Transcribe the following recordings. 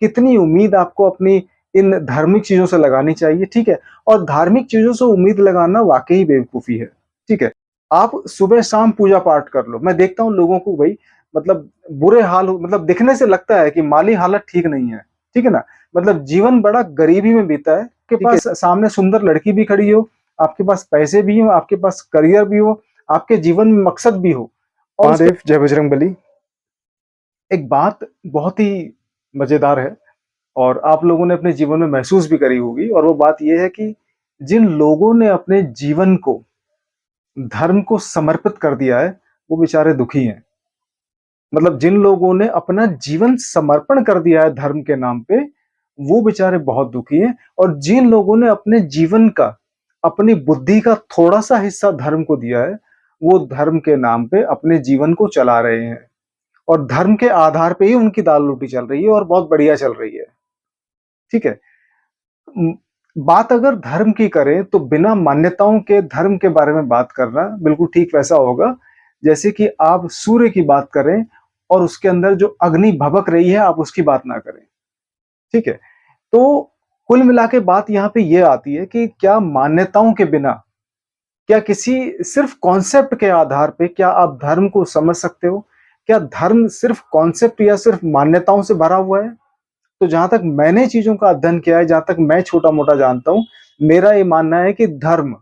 कितनी उम्मीद आपको अपनी इन धार्मिक चीज़ों से लगानी चाहिए, ठीक है? और धार्मिक चीज़ों से उम्मीद लगाना वाक़ई बेवकूफ़ी है, ठीक है? आप सुबह-शाम पूजा-पाठ कर लो। मैं देखता हूँ लोगों को भई मतलब बुरे हाल हो मतलब दिखने से लगता है कि माली हालत ठीक नहीं है, ठीक है ना? मतलब जीवन बड़ा गरीबी में बीता है, आपके पास सामने सुंदर लड़की भी खड़ी हो, आपके पास पैसे भी हों, आपके पास करियर भी हो, आपके जीवन में मकसद भी हो और महादेव, जय बजरंगबली। एक बात बहुत ही मज़ेदार है और आप लोगों ने अपने जीवन में महसूस भी करी होगी और वो बात ये है कि जिन लोगों ने अपने जीवन को धर्म को समर्पित कर दिया है, वो बेचारे दुखी हैं। मतलब जिन लोगों ने अपना जीवन समर्पण कर दिया है धर्म के नाम पे, वो बेचारे बहुत दुखी हैं और जिन लोगों ने अपने जीवन का, अपनी बुद्धि का थोड़ा-सा हिस्सा धर्म को दिया है, वो धर्म के नाम पे अपने जीवन को चला रहे हैं और धर्म के आधार पे ही उनकी दाल-रोटी चल रही है और बहुत बढ़िया चल रही है। ठीक है? उम, बात अगर धर्म की करें तो बिना मान्यताओं के धर्म के बारे में बात करना बिल्कुल ठीक वैसा होगा, जैसे कि आप सूर्य की बात करें और उसके अंदर जो अग्नि भभक रही है आप उसकी बात ना करें, ठीक है? तो कुल मिला के बात यहाँ पे ये आती है कि क्या मान्यताओं के बिना, क्या किसी सिर्फ़ कॉन्सेप्ट के आधार पे क्या आप धर्म को समझ सकते हो? क्या धर्म सिर्फ़ कॉन्सेप्ट या सिर्फ़ मान्यताओं से भरा हुआ है? तो जहाँ तक मैंने चीज़ों का अध्ययन किया है, जहाँ तक मैं छोटा-मोटा जानता हूँ, मेरा ये मानना है कि धर्म,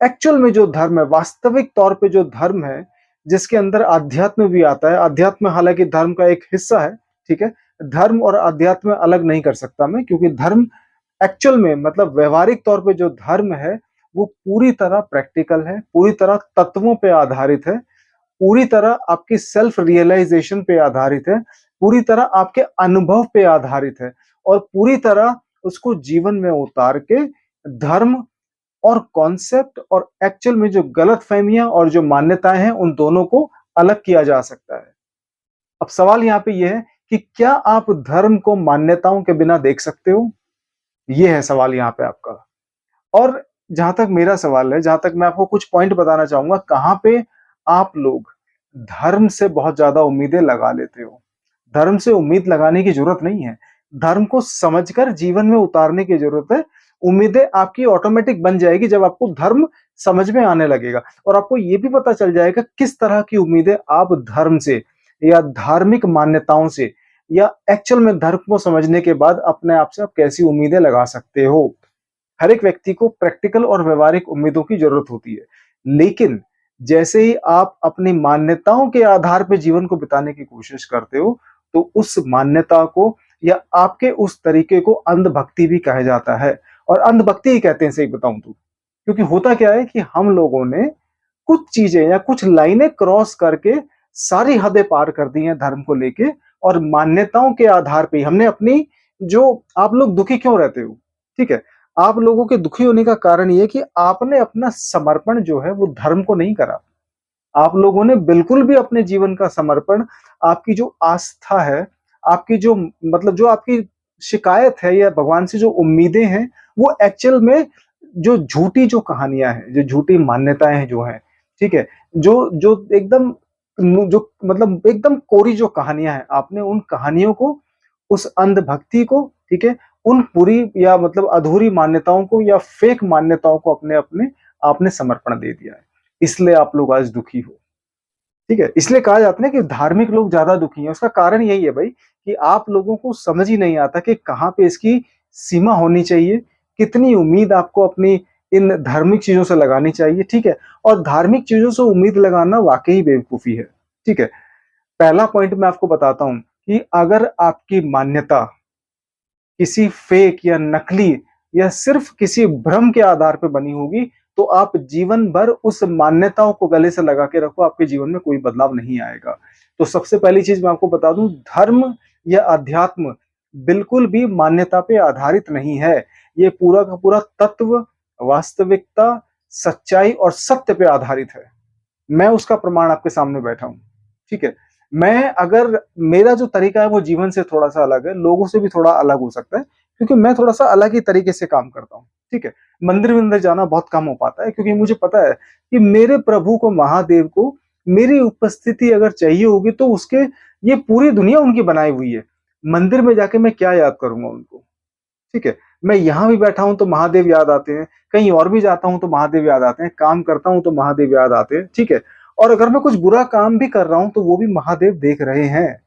एक्चुअल में जो धर्म है, वास्तविक तौर पे जो धर्म है, जिसके अंदर अध्यात्म भी आता है, अध्यात्म हालाँकि धर्म का एक हिस्सा है, ठीक है? धर्म और अध्यात्म अलग नहीं कर सकता मैं क्योंकि धर्म एक्चुअल में मतलब व्यावहारिक तौर पे जो धर्म है, वो पूरी तरह प्रैक्टिकल है, पूरी तरह तत्वों पे आधारित है, पूरी तरह आपकी सेल्फ रियलाइज़ेशन पे आधारित है, पूरी तरह आपके अनुभव पे आधारित है और पूरी तरह उसको जीवन में उतार के धर्म और कॉन्सेप्ट और एक्चुअल में जो गलतफ़हमियाँ और जो मान्यताएँ हैं, उन दोनों को अलग किया जा सकता है। अब सवाल यहाँ पे ये है कि क्या आप धर्म को मान्यताओं के बिना देख सकते हो? ये है सवाल यहाँ पे आपका। और जहाँ तक मेरा सवाल है, जहाँ तक मैं आपको कुछ पॉइंट बताना चाहूँगा, कहाँ पे आप लोग धर्म से बहुत ज़्यादा उम्मीदें लगा लेते हो। धर्म से उम्मीद लगाने की ज़रूरत नहीं है। धर्म को समझकर जीवन में उतारने की ज़रूरत है। उम्मीदें आपकी ऑटोमैटिक बन जाएगी जब आपको धर्म समझ में आने लगेगा और आपको ये भी पता चल जाएगा किस तरह की उम्मीदें आप धर्म से या धार्मिक मान्यताओं से या एक्चुअल में धर्म को समझने के बाद अपने आप से आप कैसी उम्मीदें लगा सकते हो। हर एक व्यक्ति को प्रैक्टिकल और व्यावहारिक उम्मीदों की जरूरत होती है। लेकिन जैसे ही आप अपनी मान्यताओं के आधार पे जीवन को बिताने की कोशिश करते हो, तो उस मान्यता को या आपके उस तरीके को अंधभक्ति भी कहा जाता है और अंधभक्ति ही कहते हैं सही बताऊँ तो। क्योंकि होता क्या है कि हम लोगों ने कुछ चीज़ें या कुछ लाइनें क्रॉस करके सारी हदें पार कर दी हैं धर्म को लेके और मान्यताओं के आधार पे ही हमने अपनी जो आप लोग दुखी क्यों रहते हो? ठीक है? आप लोगों के दुखी होने का कारण ये है कि आपने अपना समर्पण जो है वो धर्म को नहीं करा। आप लोगों ने बिल्कुल भी अपने जीवन का समर्पण, आपकी जो आस्था है, आपकी जो मतलब जो आपकी शिकायत है या भगवान से जो उम्मीदें हैं, वो एक्चुअल में जो झूठी जो कहानियाँ हैं, जो झूठी मान्यताएँ जो हैं, ठीक है? जो जो एकदम जो मतलब एकदम कोरी जो कहानियाँ हैं, आपने उन कहानियों को, उस अंधभक्ति को, ठीक है? उन पूरी या मतलब अधूरी मान्यताओं को या फेक मान्यताओं को अपने अपने आपने समर्पण दे दिया है। इसलिए आप लोग आज दुखी हो। ठीक है? इसलिए कहा जाता है ना कि धार्मिक लोग ज़्यादा दुखी हैं, उसका कारण यही है भई कि आप लोगों को समझ ही नहीं आता कि कहाँ पे इसकी सीमा होनी चाहिए, कितनी उम्मीद आपको अपनी इन धार्मिक चीज़ों से लगानी चाहिए, ठीक है? और धार्मिक चीज़ों से उम्मीद लगाना वाक़ई बेवकूफ़ी है, ठीक है? पहला पॉइंट मैं आपको बताता हूँ कि अगर आपकी मान्यता किसी फेक या नकली या सिर्फ़ किसी भ्रम के आधार पे बनी होगी, तो आप जीवन भर उस मान्यताओं को गले से लगा के रखो, आपके जीवन में कोई बदलाव नहीं आएगा। तो सबसे पहली चीज़ मैं आपको बता दूँ, धर्म या अध्यात्म बिल्कुल भी मान्यता पे आधारित नहीं है। ये पूरा का पूरा तत्व, वास्तविकता, सच्चाई और सत्य पे आधारित है। मैं उसका प्रमाण आपके सामने बैठा हूँ, ठीक है? मैं अगर मेरा जो तरीका है वो जीवन से थोड़ा-सा अलग है, लोगों से भी थोड़ा अलग हो सकता है, क्योंकि मैं थोड़ा-सा अलग ही तरीके से काम करता हूँ, ठीक है? मंदिर-वंदिर जाना बहुत कम हो पाता है क्योंकि मुझे पता है कि मेरे प्रभु को, महादेव को मेरी उपस्थिति अगर चाहिए होगी तो उसके ये पूरी दुनिया उनकी बनाई हुई है। मंदिर में जाके मैं क्या याद करूँगा उनको, ठीक है? मैं यहाँ भी बैठा हूँ तो महादेव याद आते हैं, कहीं और भी जाता हूँ तो महादेव याद आते हैं, काम करता हूँ तो महादेव याद आते हैं, ठीक है? और अगर मैं कुछ बुरा काम भी कर रहा हूँ तो वो भी महादेव देख रहे हैं।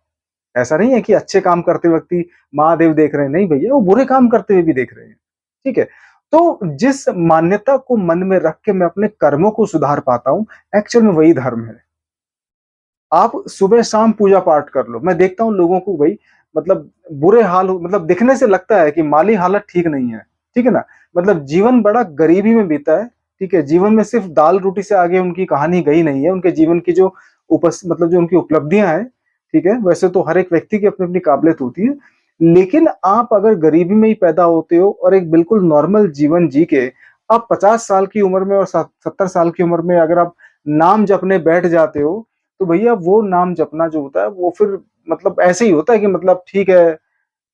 ऐसा नहीं है कि अच्छे काम करते वक़्त ही महादेव देख रहे हैं, नहीं भैया वो बुरे काम करते हुए भी देख रहे हैं, ठीक है? तो जिस मान्यता को मन में रख के मैं अपने कर्मों को सुधार पाता हूँ, एक्चुअल में वही धर्म है। आप सुबह-शाम पूजा पाठ कर लो। मैं देखता हूँ लोगों को भई मतलब बुरे हाल हो मतलब दिखने से लगता है कि माली हालत ठीक नहीं है, ठीक है ना? मतलब जीवन बड़ा गरीबी में बीता है, ठीक है? जीवन में सिर्फ़ दाल-रोटी से आगे उनकी कहानी गई नहीं है। उनके जीवन की जो मतलब जो उनकी उपलब्धियाँ हैं, ठीक है? वैसे तो हर एक व्यक्ति की अपनी-अपनी काबिलियत होती है। लेकिन आप अगर गरीबी में ही पैदा होते हो और एक बिल्कुल नॉर्मल जीवन जी के आप 50 साल की उम्र में और 70 साल की उम्र में अगर आप नाम जपने बैठ जाते हो, तो भैया वो नाम जपना जो होता है वो फिर मतलब ऐसे ही होता है कि मतलब ठीक है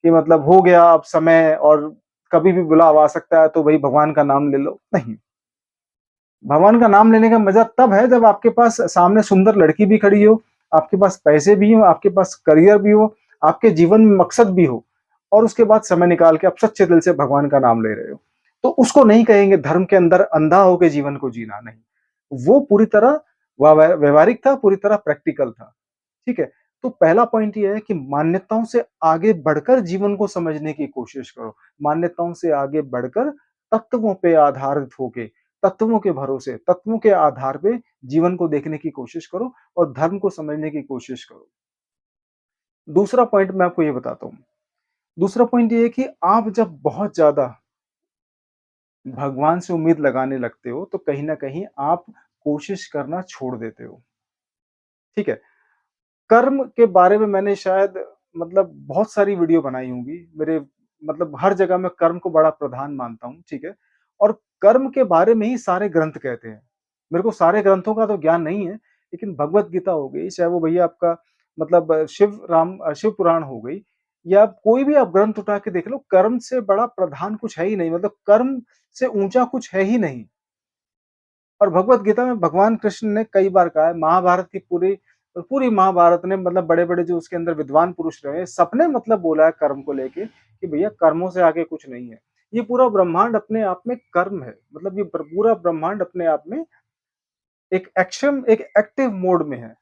कि मतलब हो गया अब समय और कभी भी बुलावा आ सकता है तो भई भगवान का नाम ले लो। नहीं, भगवान का नाम लेने का मज़ा तब है जब आपके पास सामने सुंदर लड़की भी खड़ी हो, आपके पास पैसे भी हों, आपके पास करियर भी हो, आपके जीवन में मकसद भी हो और उसके बाद समय निकाल के आप सच्चे दिल से भगवान का नाम ले रहे हो। तो उसको नहीं कहेंगे धर्म के अंदर अंधा होके जीवन को जीना, नहीं। वो पूरी तरह व्यावहारिक था, पूरी तरह प्रैक्टिकल था। ठीक है? तो पहला पॉइंट ये है कि मान्यताओं से आगे बढ़कर जीवन को समझने की कोशिश करो। मान्यताओं से आगे बढ़कर तत्वों पे आधारित होके, तत्वों के भरोसे, तत्वों के आधार पे जीवन को देखने की कोशिश करो और धर्म को समझने की कोशिश करो। दूसरा पॉइंट मैं आपको ये बताता हूँ। दूसरा पॉइंट ये है कि आप जब बहुत ज़्यादा भगवान से उम्मीद लगाने लगते हो, तो कहीं न कहीं आप कोशिश करना छोड़ देते हो। ठीक है? कर्म के बारे में मैंने शायद मतलब बहुत सारी वीडियो बनाई होंगी। मेरे मतलब हर जगह मैं कर्म को बड़ा प्रधान मानता हूँ, ठीक है? और कर्म के बारे में ही सारे ग्रंथ कहते हैं। मेरे को सारे ग्रंथों का तो ज्ञान नहीं है, लेकिन भगवत गीता हो गई, चाहे वो भैया आपका मतलब शिव पुराण हो गई या कोई भी आप ग्रंथ उठा के देख लो, कर्म से बड़ा प्रधान कुछ है ही नहीं, मतलब कर्म से ऊँचा कुछ है ही नहीं। और भगवत गीता में भगवान कृष्ण ने कई बार कहा है, महाभारत की पूरी पूरी महाभारत ने मतलब बड़े-बड़े जो उसके अंदर विद्वान पुरुष रहे, सबने मतलब बोला है कर्म को लेके कि भैया कर्मों से आगे कुछ नहीं है। ये पूरा ब्रह्मांड अपने आप में कर्म है। मतलब ये पूरा ब्रह्मांड अपने आप में एक एक्टिव मोड में है।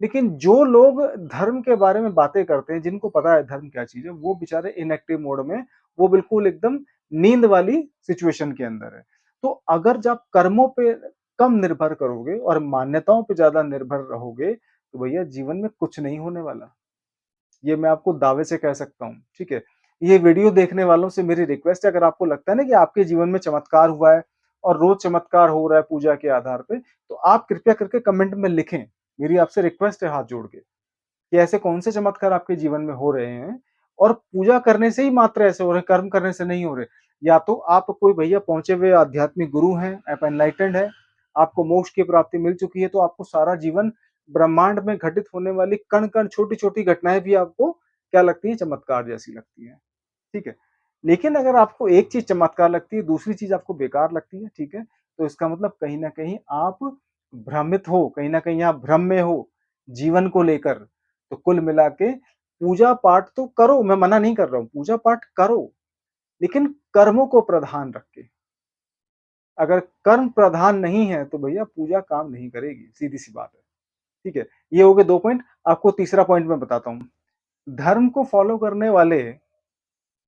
लेकिन जो लोग धर्म के बारे में बातें करते हैं, जिनको पता है धर्म क्या चीज़ है, वो बेचारे इनएक्टिव मोड में, वो बिल्कुल एकदम नींद वाली सिचुएशन के अंदर है। तो अगर जब कर्मों पे कम निर्भर करोगे और मान्यताओं पे ज़्यादा निर्भर रहोगे, तो भैया जीवन में कुछ नहीं होने वाला। ये मैं आपको दावे से कह सकता हूँ, ठीक है? ये वीडियो देखने वालों से मेरी रिक्वेस्ट है अगर आपको लगता है ना कि आपके जीवन में चमत्कार हुआ है और रोज़ चमत्कार हो रहा है पूजा के आधार पे, तो आप कृपया करके कमेंट में लिखें। मेरी आपसे रिक्वेस्ट है हाथ जोड़ के, कि ऐसे कौन से चमत्कार आपके जीवन में हो रहे हैं और पूजा करने से ही मात्र ऐसे हो रहे हैं, कर्म करने से नहीं हो रहे। या तो आप कोई भैया पहुँचे हुए आध्यात्मिक गुरु हैं, आप एनलाइटेंड हैं, आपको मोक्ष की प्राप्ति मिल चुकी है, तो आपको सारा जीवन ब्रह्मांड में घटित होने वाली कण-कण, छोटी-छोटी घटनाएँ भी आपको क्या लगती हैं? चमत्कार जैसी लगती हैं, ठीक है? लेकिन अगर आपको एक चीज़ चमत्कार लगती है, दूसरी चीज़ आपको बेकार लगती है, ठीक है? तो इसका मतलब कहीं न कहीं आप भ्रमित हो, कहीं न कहीं आप भ्रम में हो, जीवन को लेकर। तो कुल मिला के पूजा-पाठ तो करो, मैं मना नहीं कर रहा हूँ, पूजा-पाठ करो, लेकिन कर्मों को प्रधान रख के। अगर कर्म प्रधान नहीं है, तो भैया पूजा काम नहीं करेगी, सीधी-सी बात है, ठीक है? ये हो गए 2 पॉइंट, आपको तीसरा पॉइंट मैं बताता हूँ। धर्म को फ़ॉलो करने वाले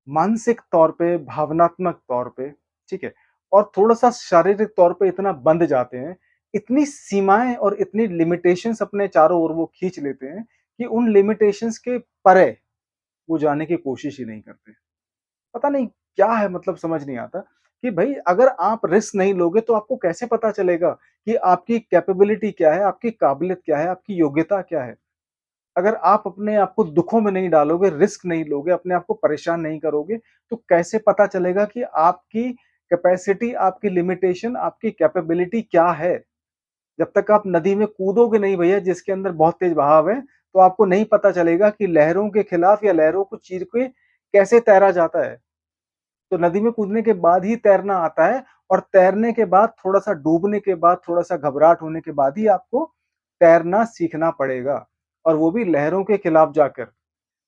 मानसिक तौर पे, भावनात्मक तौर पे, ठीक है? और थोड़ा-सा शारीरिक तौर पे इतना बंध जाते हैं, इतनी सीमाएँ और इतनी लिमिटेशंस अपने चारों ओर वो खींच लेते हैं कि उन लिमिटेशंस के परे वो जाने की कोशिश ही नहीं करते। पता नहीं क्या है मतलब समझ नहीं आता कि भई अगर आप रिस्क नहीं लोगे तो आपको कैसे पता चलेगा कि आपकी कैपेबिलिटी क्या है, आपकी काबिलियत क्या है, आपकी योग्यता क्या है? अगर आप अपने आप को दुखों में नहीं डालोगे, रिस्क नहीं लोगे, अपने आप को परेशान नहीं करोगे, तो कैसे पता चलेगा कि आपकी कैपेसिटी, आपकी लिमिटेशन, आपकी कैपेबिलिटी क्या है? जब तक आप नदी में कूदोगे नहीं भैया जिसके अंदर बहुत तेज बहाव है, तो आपको नहीं पता चलेगा कि लहरों के खिलाफ या लहरों को चीर के कैसे तैरा जाता है। तो नदी में कूदने के बाद ही तैरना आता है और तैरने के बाद थोड़ा-सा डूबने के बाद, थोड़ा-सा घबराहट होने के बाद ही आपको तैरना सीखना पड़ेगा और वो भी लहरों के खिलाफ जाकर।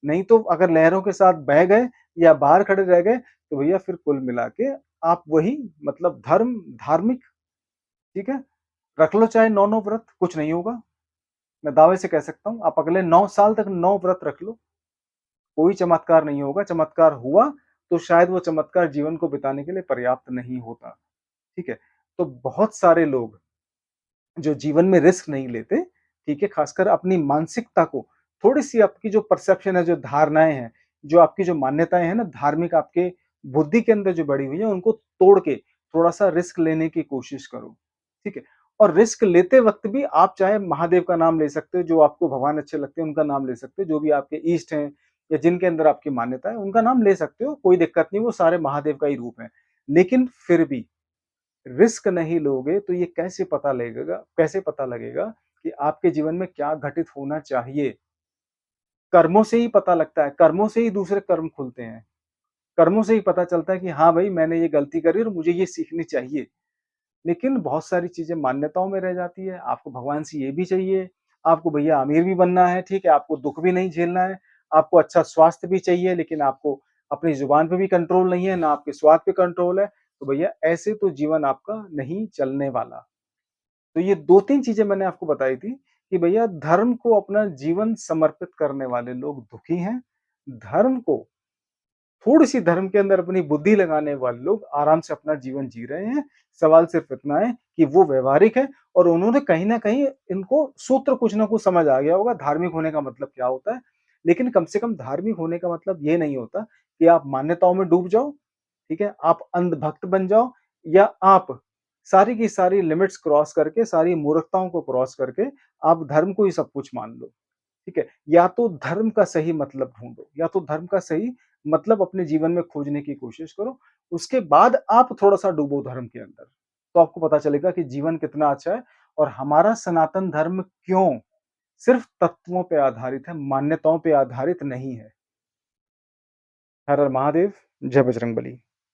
नहीं तो अगर लहरों के साथ बह गए या बाहर खड़े रह गए, तो भैया फिर कुल मिला के आप वही मतलब धार्मिक, ठीक है? रख लो चाहे 9-9 व्रत, कुछ नहीं होगा। मैं दावे से कह सकता हूँ, आप अगले 9 साल तक 9 व्रत रख लो, कोई चमत्कार नहीं होगा। चमत्कार हुआ, तो शायद वो चमत्कार जीवन को बिताने के लिए पर्याप्त नहीं होता, ठीक है? तो बहुत सारे लोग जो जीवन में रिस्क नहीं लेते, ठीक है? खासकर अपनी मानसिकता को थोड़ी-सी आपकी जो परसेप्शन है, जो धारणाएँ हैं, जो आपकी जो मान्यताएँ हैं ना धार्मिक आपके बुद्धि के अंदर जो बड़ी हुई है, उनको तोड़ के थोड़ा-सा रिस्क लेने की कोशिश करो, ठीक है? और रिस्क लेते वक़्त भी आप चाहे महादेव का नाम ले सकते हो, जो आपको भगवान अच्छे लगते हैं, उनका नाम ले सकते हो, जो भी आपके इष्ट हैं या जिनके अंदर आपकी मान्यता है, उनका नाम ले सकते हो, कोई दिक्कत नहीं, वो सारे महादेव का ही रूप हैं। लेकिन फिर भी रिस्क नहीं लोगे तो ये कैसे पता लगेगा कि आपके जीवन में क्या घटित होना चाहिए? कर्मों से ही पता लगता है, कर्मों से ही दूसरे कर्म खुलते हैं। कर्मों से ही पता चलता है कि हाँ भाई, मैंने ये गलती करी और मुझे ये सीखनी चाहिए। लेकिन बहुत सारी चीज़ें मान्यताओं में रह जाती है, आपको भगवान से ये भी चाहिए, आपको भैया अमीर भी बनना है, ठीक है? आपको दुःख भी नहीं झेलना है, आपको अच्छा स्वास्थ्य भी चाहिए, लेकिन आपको अपनी ज़ुबान पे भी कंट्रोल नहीं है, ना आपके स्वाद पे कंट्रोल है, तो भैया ऐसे तो जीवन आपका नहीं चलने वाला। तो ये 2-3 चीज़ें मैंने आपको बताई थी कि भैया धर्म को अपना जीवन समर्पित करने वाले लोग दुखी हैं, धर्म को थोड़ी-सी धर्म के अंदर अपनी बुद्धि लगाने वाले लोग आराम से अपना जीवन जी रहे हैं। सवाल सिर्फ इतना है कि वो व्यावहारिक है और उन्होंने कहीं न कहीं इनको सूत्र कुछ न कुछ समझ आ गया होगा, धार्मिक होने का मतलब क्या होता है। लेकिन कम से कम धार्मिक होने का मतलब ये नहीं होता कि आप मान्यताओं में डूब जाओ, ठीक है? आप अंधभक्त बन जाओ या आप सारी की सारी लिमिट्स क्रॉस करके, सारी मूर्खताओं को क्रॉस करके आप धर्म को ही सब कुछ मान लो। ठीक है? या तो धर्म का सही मतलब ढूँढो, या तो धर्म का सही मतलब अपने जीवन में खोजने की कोशिश करो। उसके बाद आप थोड़ा-सा डूबो धर्म के अंदर, तो आपको पता चलेगा कि जीवन कितना अच्छा है और हमारा सनातन धर्म क्यों सिर्फ़ तत्वों पे आधारित है, मान्यताओं पे आधारित नहीं है। हर हर महादेव, जय बजरंगबली।